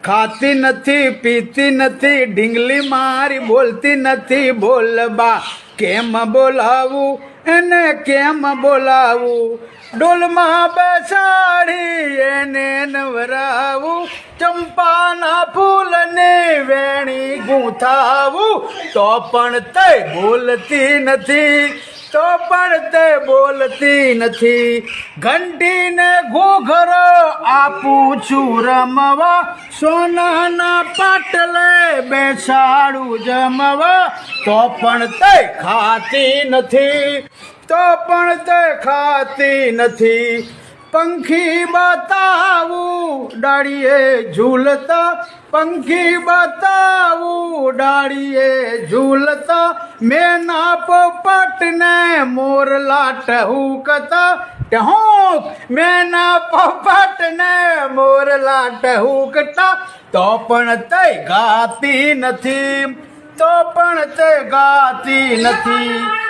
ખાતી નથી પીતી નથી ઢીંગલી મારી બોલતી નથી બોલબા કેમ બોલાવું એને કેમ બોલાવું ડોલમાં બેસાડી એને નવરાવું ચંપાના ફૂલને વેણી ગૂંથાવું તો પણ તે બોલતી નથી તો પણ તે બોલતી નથી ઘંટીને ઘોઘરો આપું છું રમવા સોનાના પાટલે બેસાડું જમવા તો પણ તે ખાતી નથી તો પણ તે ખાતી નથી પંખી બતાવું ડાળીએ ઝૂલતા પંખી બતાવું ડાળીએ ઝૂલતા મેના પોપટને મોરલા ટહુકતા ટહુક મેના પોપટને મોરલા ટહુકતા તો પણ તે ગાતી નથી તો પણ તે ગાતી નથી